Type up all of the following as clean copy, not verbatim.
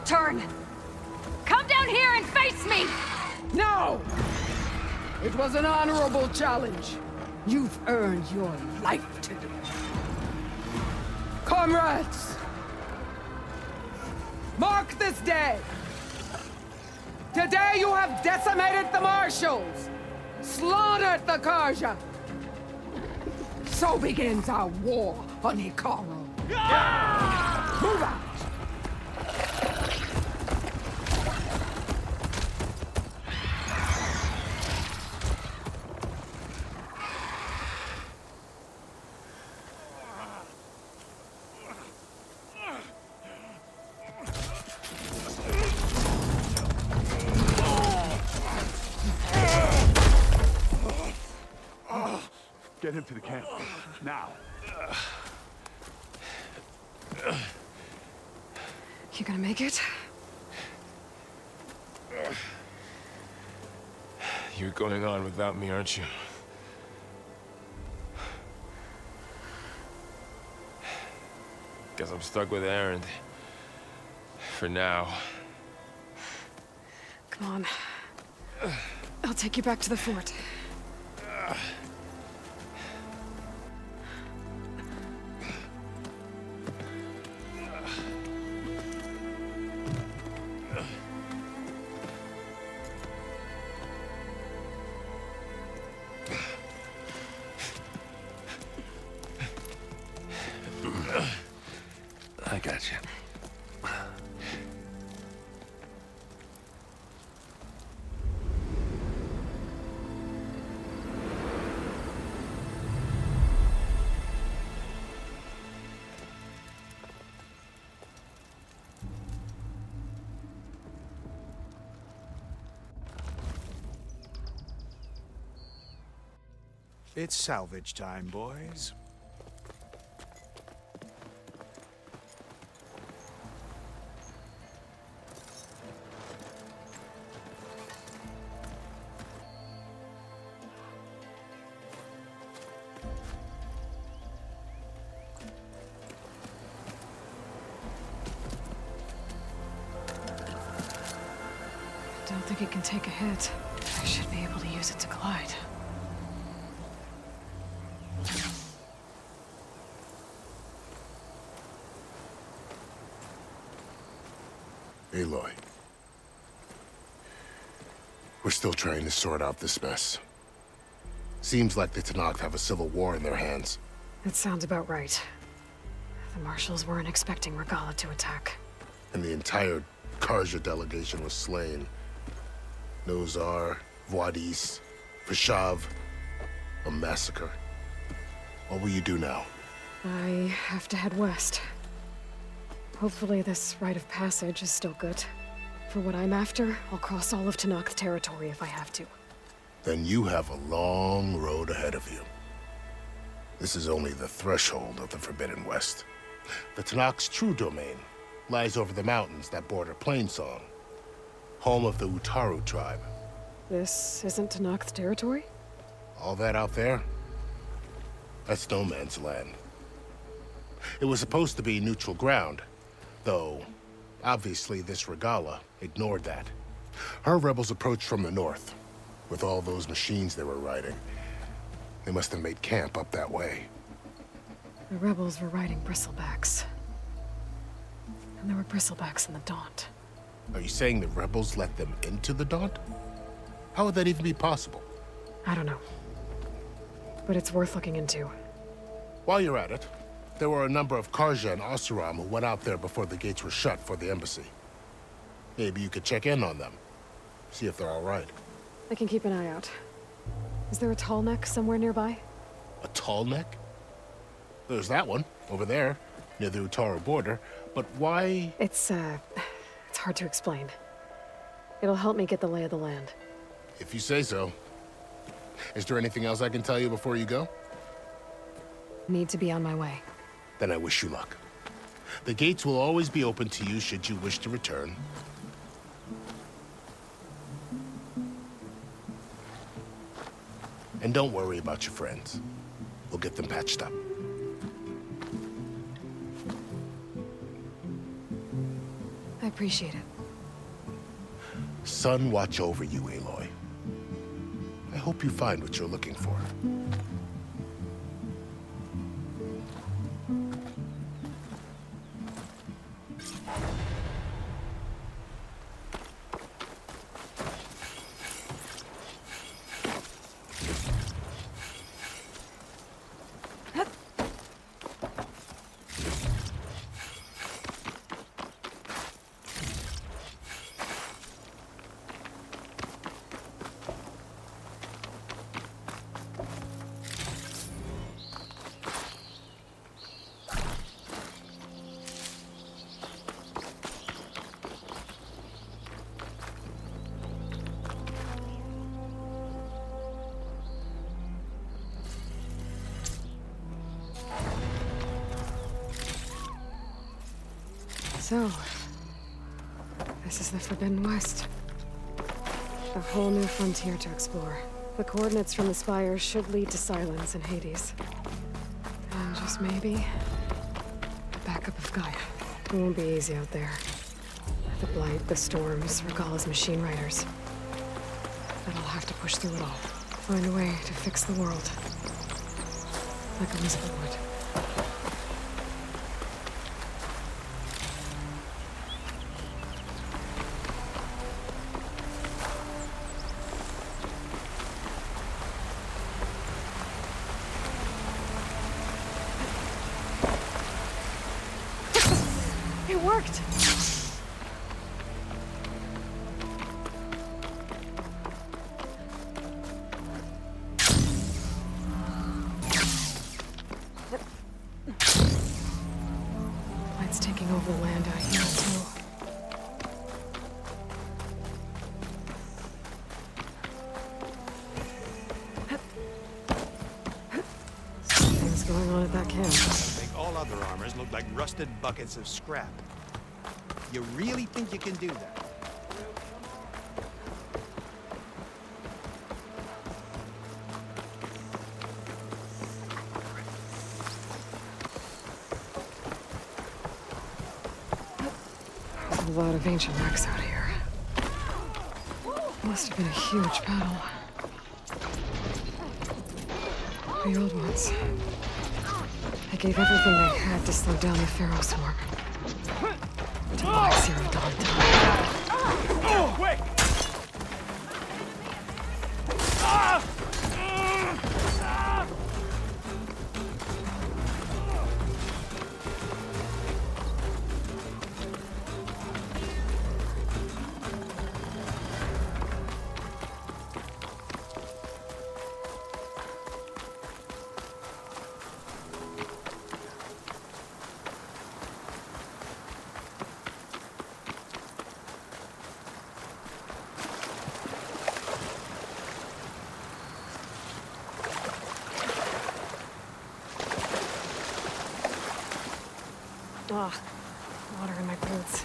turn! Come down here and face me! No! It was an honorable challenge. You've earned your life today. Comrades! Mark this day! Today you have decimated the Marshals! Slaughtered the Persia! So begins our war on Hikaru. Move out! Get him to the camp. Now. You gonna make it? You're going on without me, aren't you? Guess I'm stuck with Aaron. For now. Come on. I'll take you back to the fort. I got you. It's salvage time, boys. I don't think it can take a hit. I should be able to use it to glide. Aloy. We're still trying to sort out this mess. Seems like the Tenakth have a civil war in their hands. That sounds about right. The Marshals weren't expecting Regala to attack. And the entire Persia delegation was slain. Nozar, Voidis, Vashav. A massacre. What will you do now? I have to head west. Hopefully this rite of passage is still good. For what I'm after, I'll cross all of Tenakth territory if I have to. Then you have a long road ahead of you. This is only the threshold of the Forbidden West. The Tenakth's true domain lies over the mountains that border Plainsong, home of the Utaru tribe. This isn't Tenakth territory? All that out there? That's no man's land. It was supposed to be neutral ground, though obviously this Regala ignored that. Her rebels approached from the north, with all those machines they were riding. They must have made camp up that way. The rebels were riding bristlebacks. And there were bristlebacks in the Daunt. Are you saying the rebels let them into the Daunt? How would that even be possible? I don't know. But it's worth looking into. While you're at it, there were a number of Karja and Oseram who went out there before the gates were shut for the embassy. Maybe you could check in on them. See if they're all right. I can keep an eye out. Is there a tall neck somewhere nearby? A tall neck? There's that one, over there, near the Utaru border. But why? It's hard to explain. It'll help me get the lay of the land. If you say so. Is there anything else I can tell you before you go? Need to be on my way. Then I wish you luck. The gates will always be open to you should you wish to return. And don't worry about your friends. We'll get them patched up. I appreciate it. Sun watch over you, Aloy. I hope you find what you're looking for. So, this is the Forbidden West. A whole new frontier to explore. The coordinates from the spires should lead to Silence and Hades. And just maybe, a backup of Gaia. It won't be easy out there. The Blight, the Storms, Regalla's machine riders. But I'll have to push through it all. Find a way to fix the world. Like Elizabeth would. It worked! Light's taking over the land out here, too. Something's going on at that camp. Make all other armors look like rusted buckets of scrap. You really think you can do that? There's a lot of ancient wrecks out here. Must have been a huge battle. The old ones. They gave everything they had to slow down the Pharaoh swarm. To buy Zero Dawn time. Oh, quick! Ugh, water in my boots.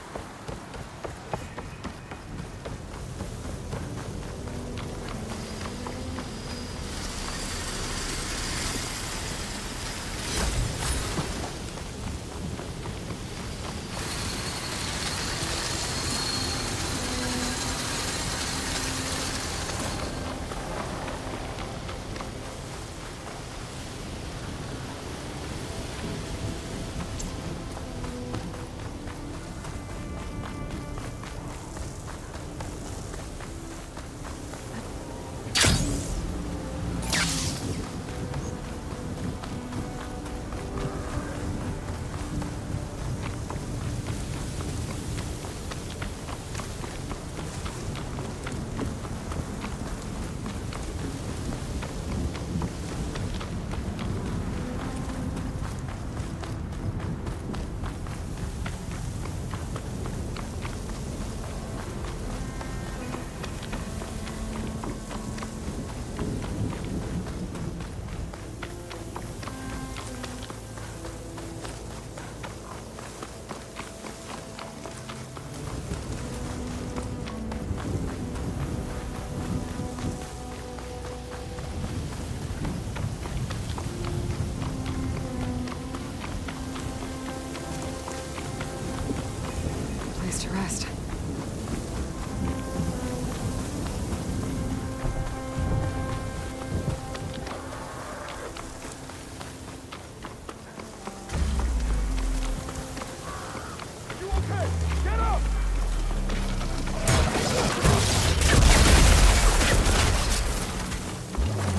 rest. You okay? Get up!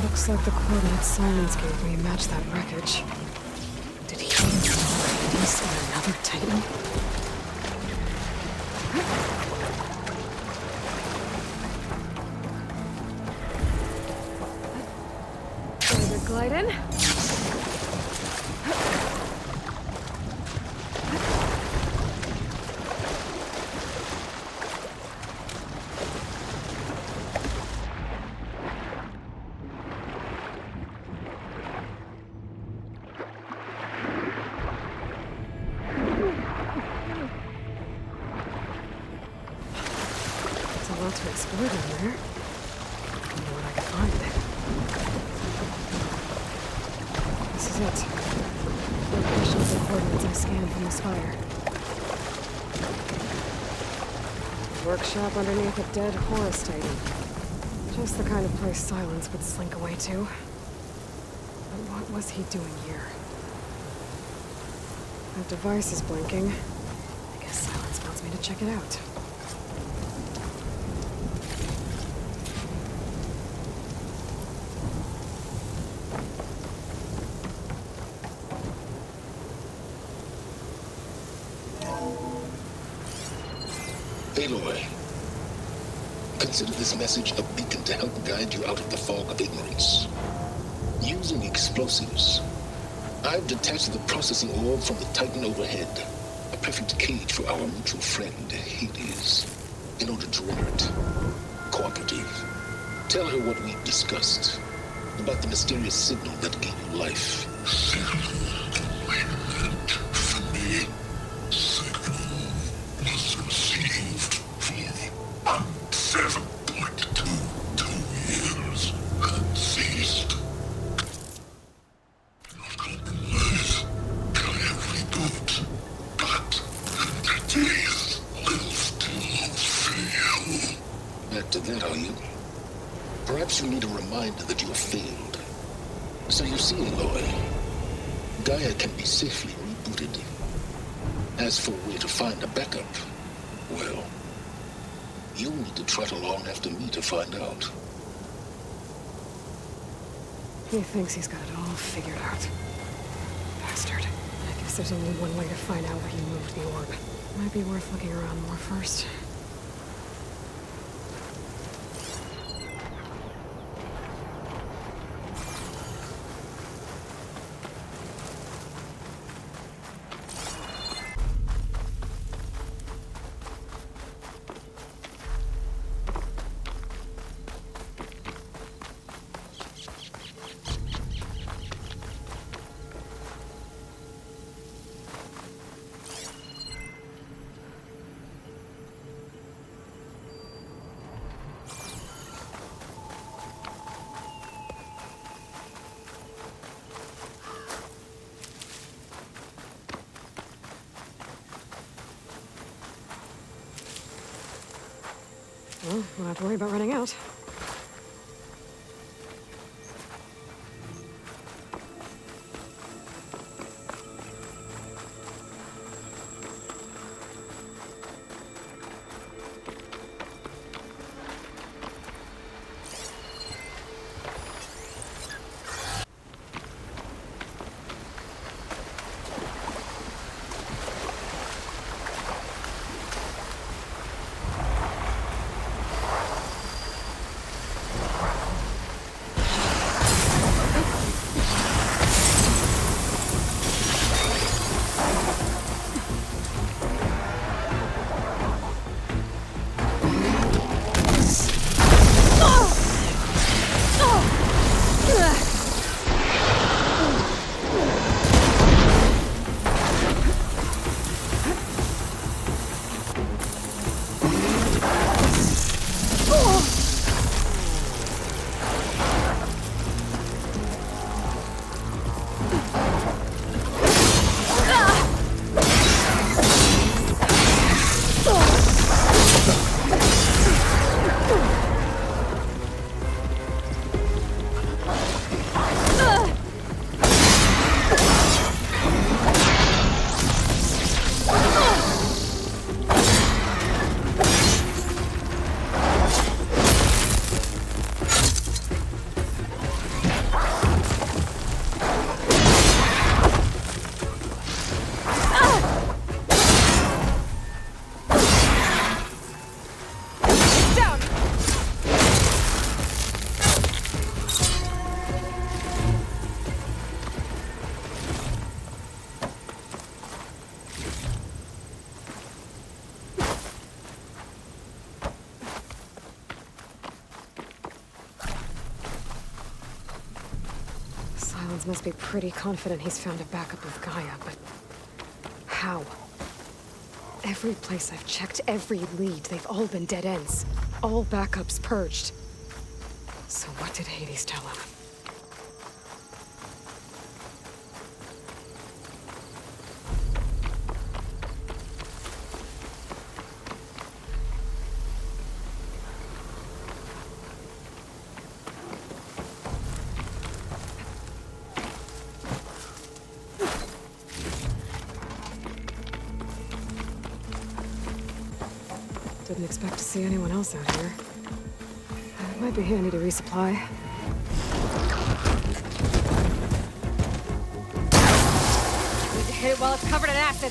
Looks like the coordinates Silence gave me match that wreckage. Did he Hades and another Titan? Further glide in. There's a lot to explore down there. I wonder what I can find. This is it. Locations and coordinates I scanned from the spire. Workshop underneath a dead Horus Titan. Just the kind of place Silence would slink away to. But what was he doing here? That device is blinking. I guess Silence wants me to check it out. Aloy, consider this message a beacon to help guide you out of the fog of ignorance. Using explosives, I've detached the processing orb from the Titan overhead, a perfect cage for our mutual friend, Hades, in order to render it cooperative. Tell her what we've discussed about the mysterious signal that gave you life. Back to that, are you? Perhaps you need a reminder that you have failed. So you see, Aloy, Gaia can be safely rebooted. As for a way to find a backup, well, you'll need to trot along after me to find out. He thinks he's got it all figured out. Bastard. I guess there's only one way to find out where he moved the orb. Might be worth looking around more first. Well, we'll have to worry about running out. must be pretty confident he's found a backup of Gaia, but how? Every place I've checked, every lead, they've all been dead ends. All backups purged. So what did Hades tell him? Didn't expect to see anyone else out here. It might be handy to resupply. Need to hit it while it's covered in acid.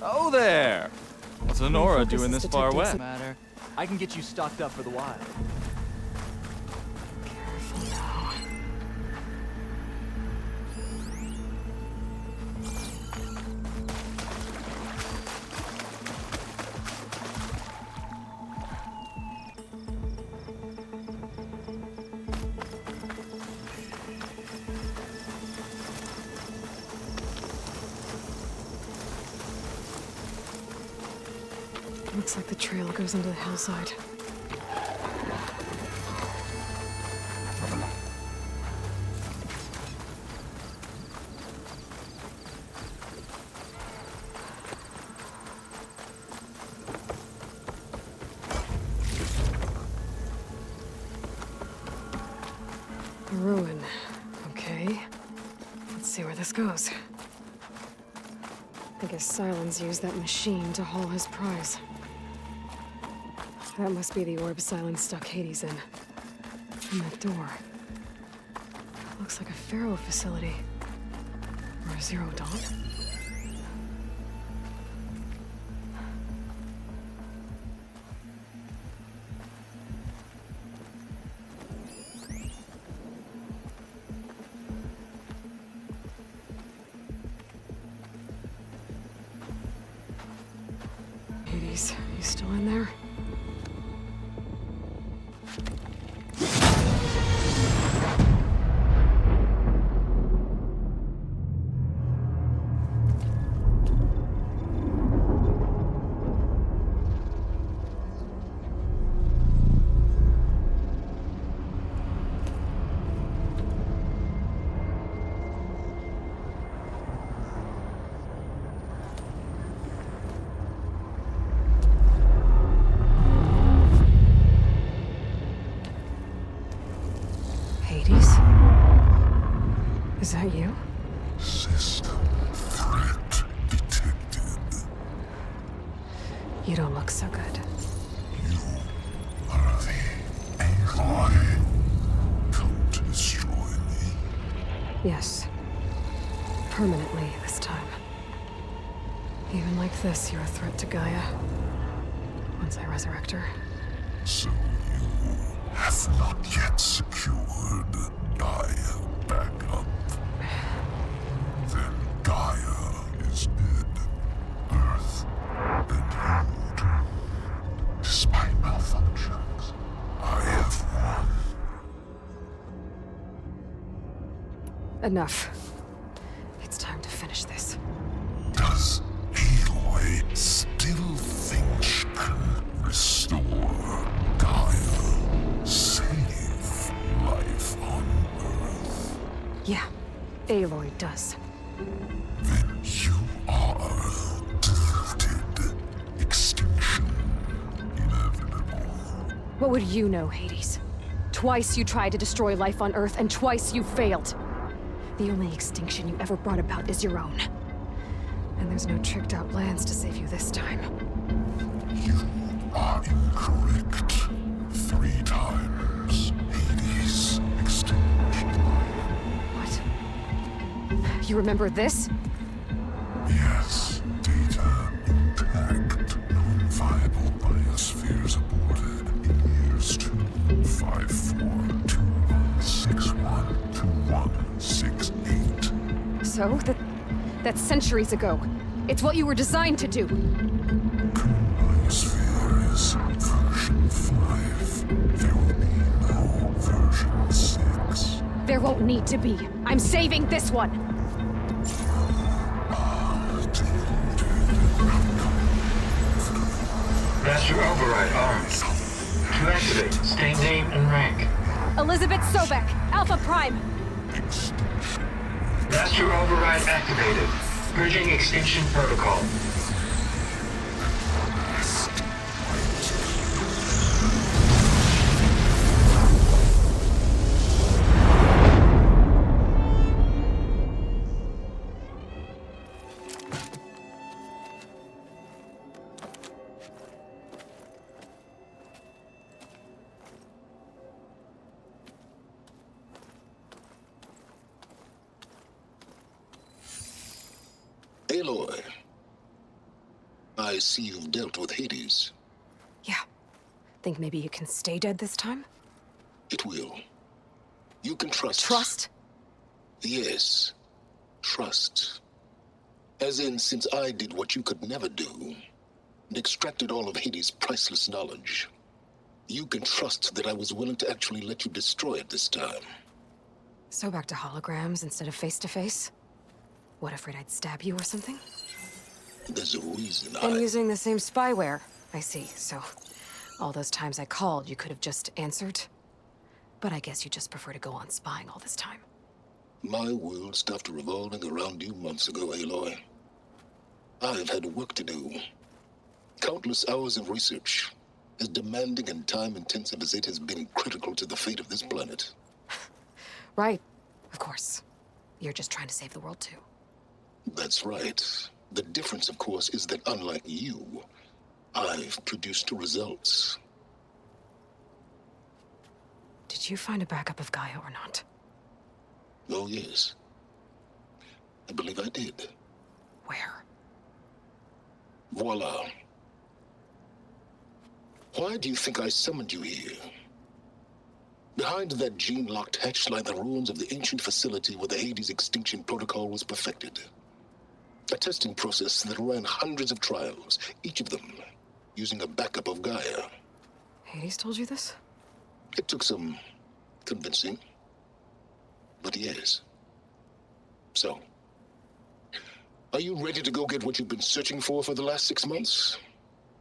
Oh there! What's Honora doing this far west? Matter. I can get you stocked up for the wild. Careful now. Looks like the trail goes into the hillside. A ruin. Okay. Let's see where this goes. I guess Silence used that machine to haul his prize. That must be the orb Silence stuck Hades in. And that door. Looks like a Pharaoh facility. Or a Zero Dawn. Hades, you still in there? Is that you? System threat detected. You don't look so good. You are the Aloy. Come to destroy me. Yes. Permanently this time. Even like this, you're a threat to Gaia. Once I resurrect her. So you have not yet secured Gaia backup. Then Gaia is dead. Earth and you too. Despite malfunctions, I have won. Enough. It's time to finish this. Does Aloy still think she can restore Gaia? Save life on Earth? Yeah, Aloy does. Then you are deleted. Extinction inevitable. What would you know, Hades? Twice you tried to destroy life on Earth, and twice you failed. The only extinction you ever brought about is your own. And there's no tricked-out lands to save you this time. You are incorrect. 3 times. Hades extinction line. What? You remember this? Yes. Data intact. Non-viable biospheres aborted in years 254, 2161, 2168. So? That's centuries ago. It's what you were designed to do. Biosphere is version 5. There will be no version 6. There won't need to be. I'm saving this one. Master Override armed. To activate, state name and rank. Elizabeth Sobek, Alpha Prime. Master Override activated. Bridging extinction protocol. Aloy, I see you've dealt with Hades. Yeah. Think maybe you can stay dead this time? It will. You can trust. Trust? Yes. Trust. As in, since I did what you could never do, and extracted all of Hades' priceless knowledge, you can trust that I was willing to actually let you destroy it this time. So back to holograms instead of face-to-face? What, afraid I'd stab you or something? There's a reason And using the same spyware. I see, so all those times I called, you could have just answered? But I guess you just prefer to go on spying all this time. My world stopped revolving around you months ago, Aloy. I've had work to do. Countless hours of research, as demanding and time-intensive as it has been critical to the fate of this planet. Right, of course. You're just trying to save the world, too. That's right. The difference, of course, is that unlike you, I've produced results. Did you find a backup of Gaia or not? Oh, yes. I believe I did. Where? Voila. Why do you think I summoned you here? Behind that gene-locked hatch lie the ruins of the ancient facility where the Hades extinction protocol was perfected. A testing process that ran hundreds of trials, each of them using a backup of Gaia. Hades told you this? It took some convincing, but yes. So, are you ready to go get what you've been searching for the last 6 months?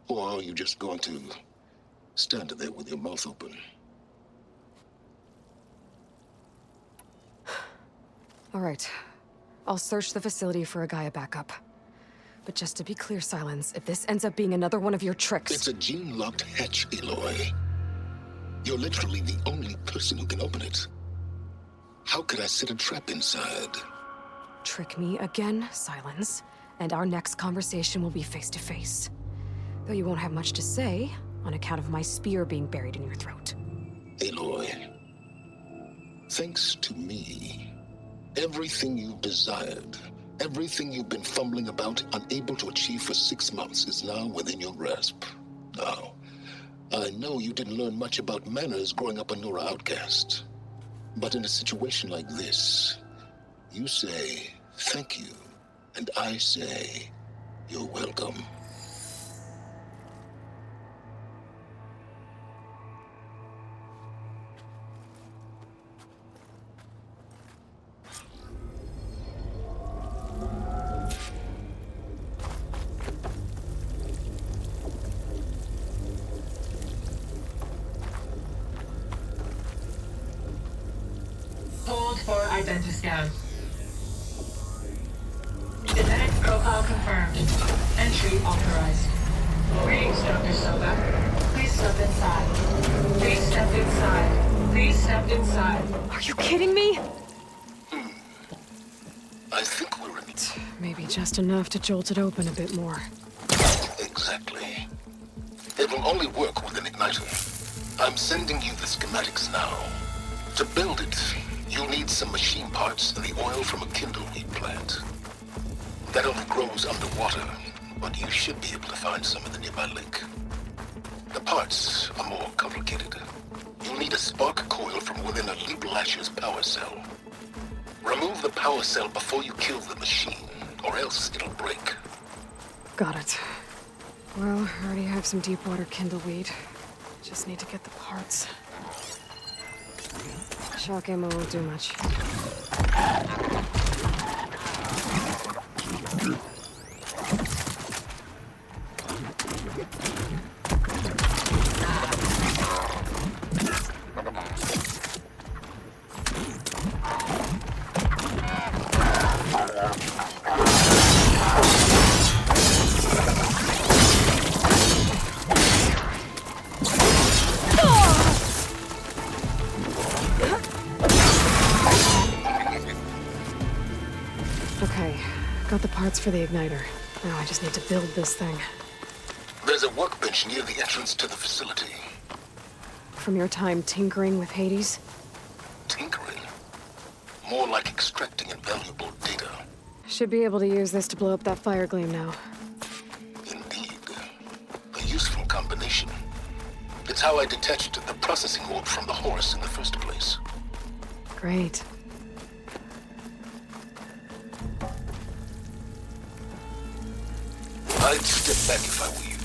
Or are you just going to stand there with your mouth open? All right. I'll search the facility for a Gaia backup. But just to be clear, Silence, if this ends up being another one of your tricks... It's a gene-locked hatch, Aloy. You're literally the only person who can open it. How could I set a trap inside? Trick me again, Silence, and our next conversation will be face-to-face. Though you won't have much to say, on account of my spear being buried in your throat. Aloy, thanks to me, everything you've desired, everything you've been fumbling about, unable to achieve for 6 months, is now within your grasp. Now, I know you didn't learn much about manners growing up a Nora outcast. But in a situation like this, you say, thank you, and I say, you're welcome. Hold for identiscan. Genetic profile confirmed. Entry authorized. Greetings, Dr. Soba. Please step inside. Please step inside. Please step inside. Are you kidding me? I think we're in... Maybe just enough to jolt it open a bit more. Exactly. It will only work with an igniter. I'm sending you the schematics now. To build it, you'll need some machine parts and the oil from a kindleweed plant. That only grows underwater, but you should be able to find some in the nearby lake. The parts are more complicated. You'll need a spark coil from within a Leap Lasher's power cell. Remove the power cell before you kill the machine, or else it'll break. Got it. Well, I already have some deep water kindleweed. Just need to get the parts. Shock ammo won't do much. Okay, got the parts for the igniter. Now I just need to build this thing. There's a workbench near the entrance to the facility. From your time tinkering with Hades? Tinkering? More like extracting invaluable data. Should be able to use this to blow up that fire gleam now. Indeed. A useful combination. It's how I detached the processing orb from the horse in the first place. Great. I'd step back if I were you.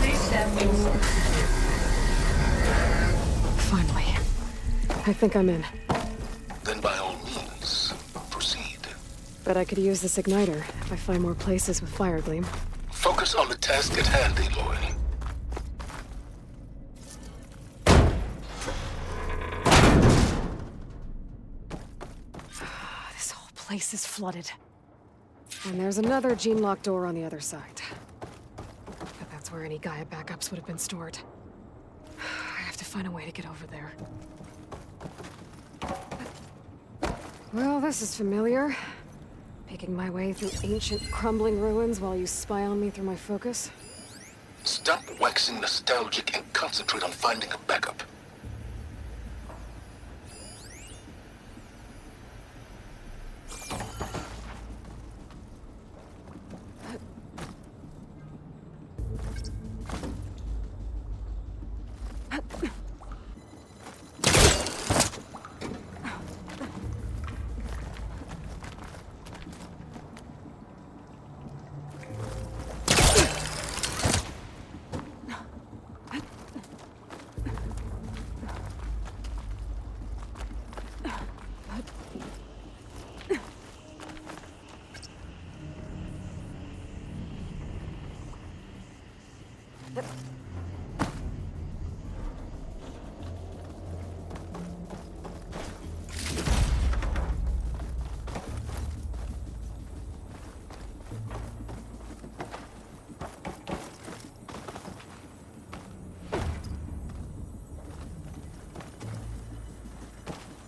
Please step forward. Finally. I think I'm in. Then by all means, proceed. Bet I could use this igniter if I find more places with fire gleam. Focus on the task at hand, Aloy. This whole place is flooded. And there's another gene-locked door on the other side. But that's where any Gaia backups would have been stored. I have to find a way to get over there. Well, this is familiar. Picking my way through ancient, crumbling ruins while you spy on me through my focus. Stop waxing nostalgic and concentrate on finding a backup.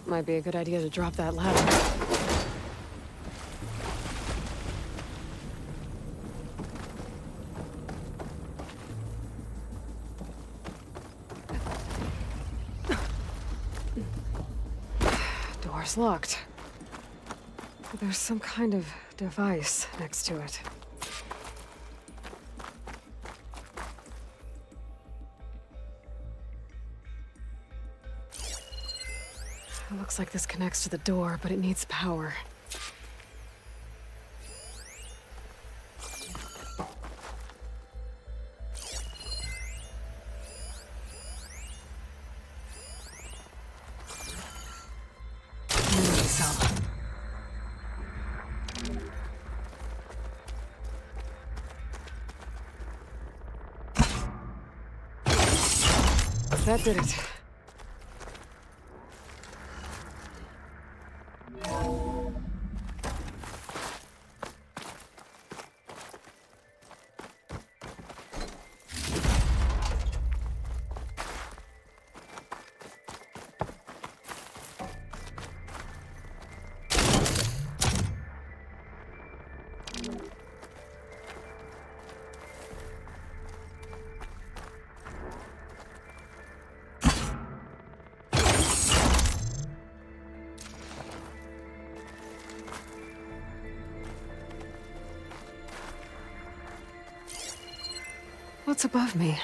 Might be a good idea to drop that ladder. Door's locked. There's some kind of device next to it. It looks like this connects to the door, but it needs power. That did it. What's above me?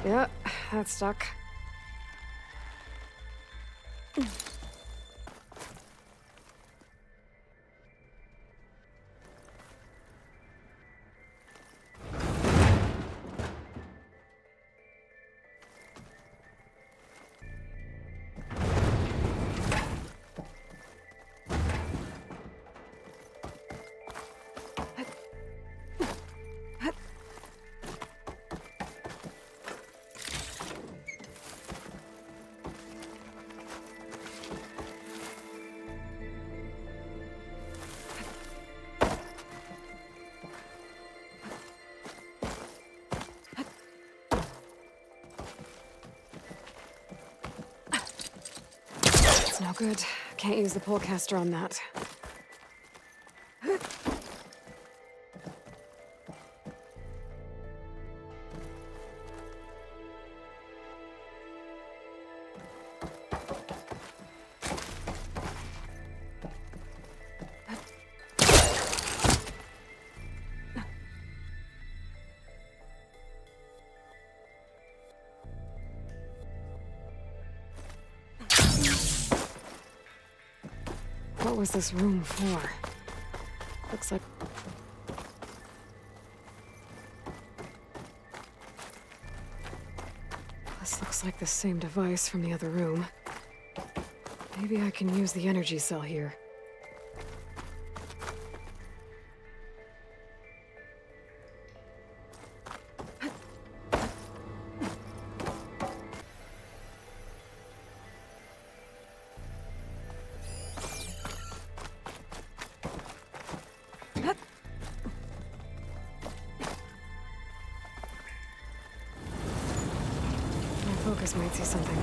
Yeah, that's stuck. No good. Can't use the polecaster on that. What was this room for? Looks like... This looks like the same device from the other room. Maybe I can use the energy cell here. Focus might see something.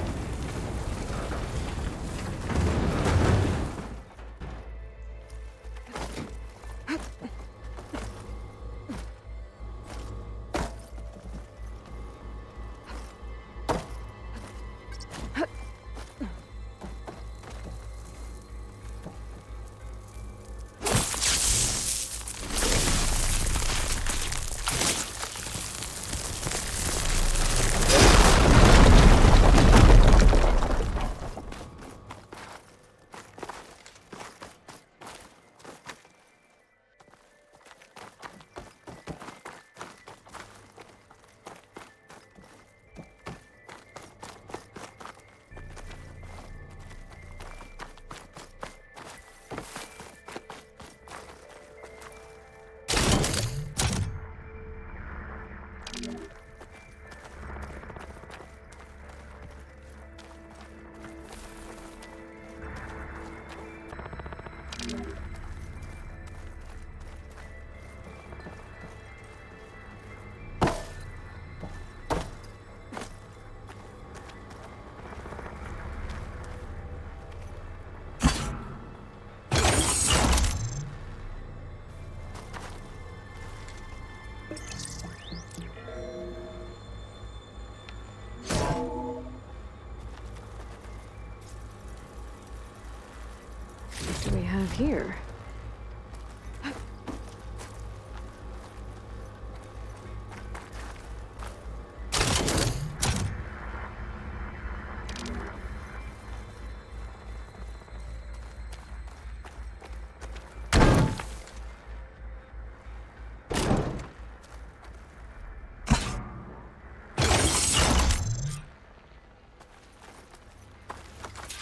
What do we have here?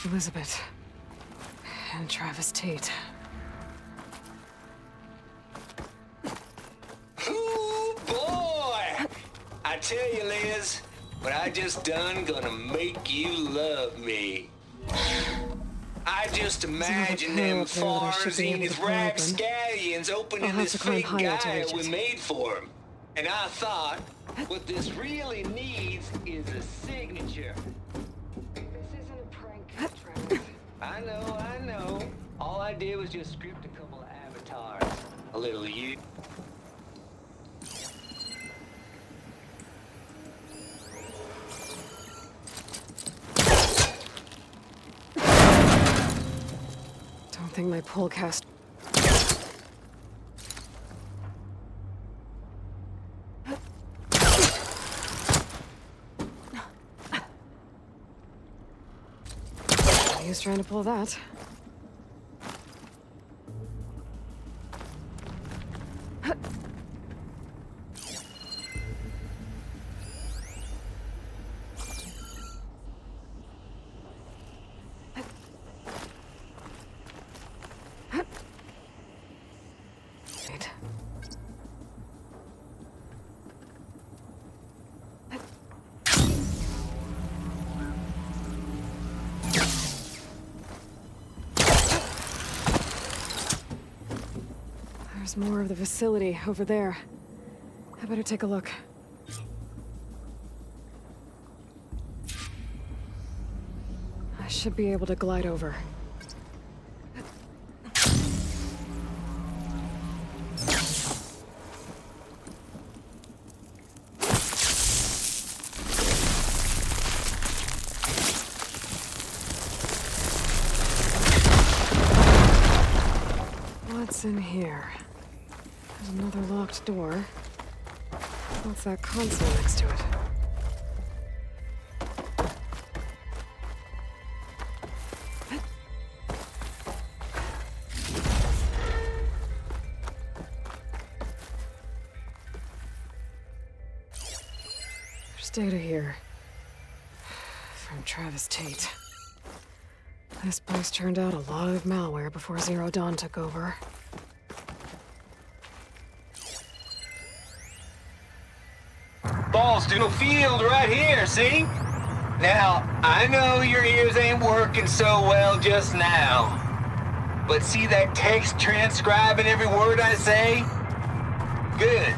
Elizabeth. And Travis Tate. Ooh, boy! I tell you, Liz, what I just done gonna make you love me. I just There's imagine another them panel up there that I should be able Farzines to pry open. rapscallions I'll opening have this to climb fake higher to guy reach we it. made for him. And I thought, what this really needs is a signature. This isn't a prank, Travis. I know. All I did was just script a couple of avatars. A little you. Don't think my pole cast. He was trying to pull that. Wait. There's more of the facility over there. I better take a look. I should be able to glide over. What's in here? There's another locked door. What's that console next to it? There's data here. From Travis Tate. This place turned out a lot of malware before Zero Dawn took over. Balls to the field right here, see? Now, I know your ears ain't working so well just now. But see that text transcribing every word I say? Good.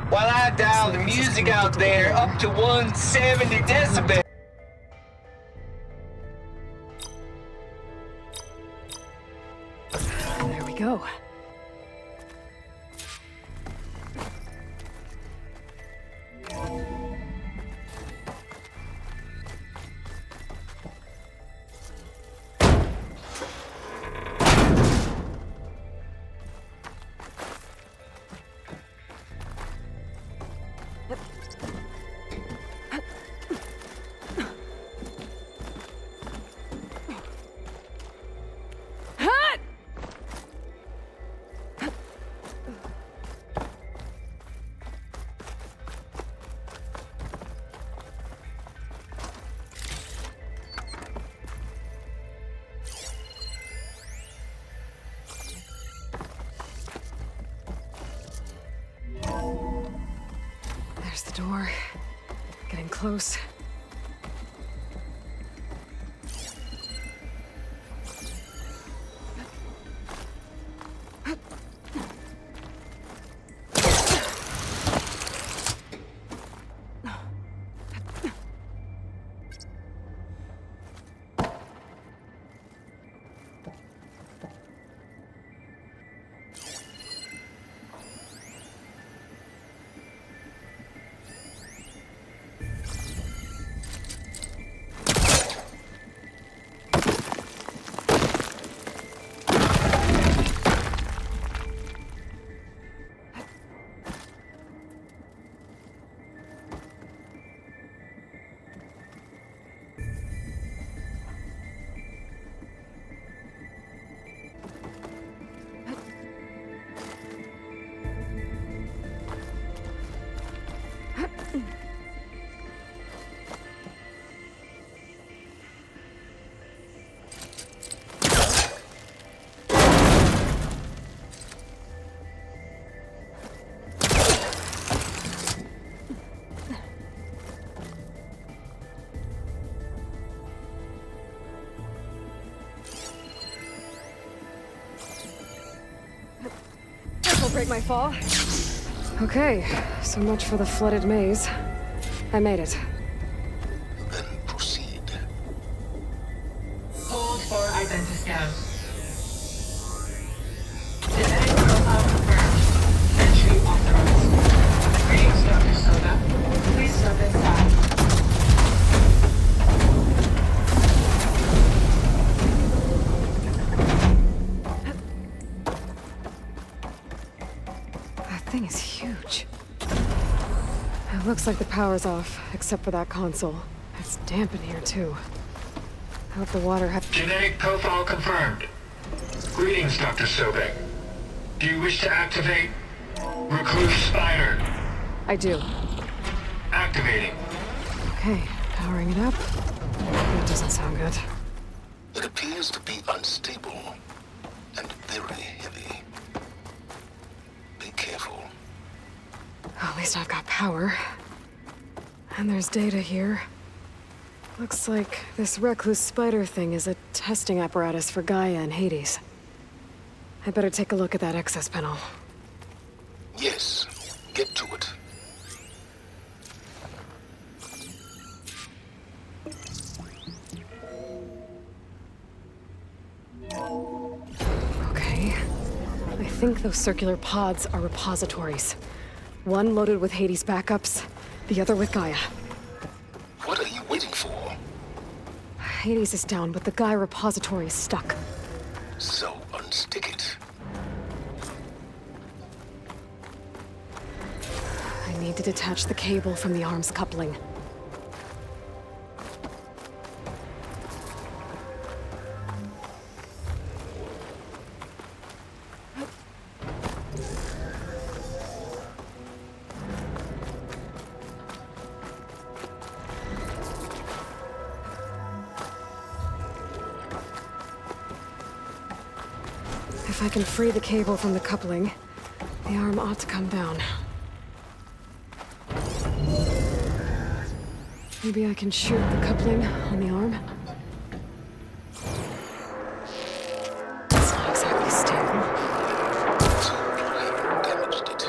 While I dial the music out there up to 170 decibels. There we go. There's the door. Getting close. celebrate my fall. Okay, so much for the flooded maze. I made it. Then proceed. Hold for identiscan. Genetic profile confirmed. Entry authorized. Greetings, Dr. Soda. Please step inside. That thing is huge. It looks like the power's off, except for that console. It's damp in here, too. I hope the water Genetic profile confirmed. Greetings, Dr. Sobek. Do you wish to activate Recluse Spider? I do. Activating. Okay, powering it up. That doesn't sound good. It appears to be unstable and very heavy. Be careful. At least I've got power. And there's data here. Looks like this recluse spider thing is a testing apparatus for Gaia and Hades. I better take a look at that access panel. Yes, get to it. Okay. I think those circular pods are repositories. One loaded with Hades backups, the other with Gaia. What are you waiting for? Hades is down, but the Gaia repository is stuck. So unstick it. I need to detach the cable from the arm's coupling. If I can free the cable from the coupling, the arm ought to come down. Maybe I can shoot the coupling on the arm? It's not exactly stable. Damaged it.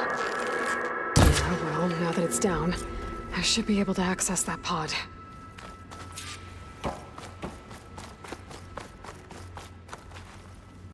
Yeah, well, now that it's down, I should be able to access that pod.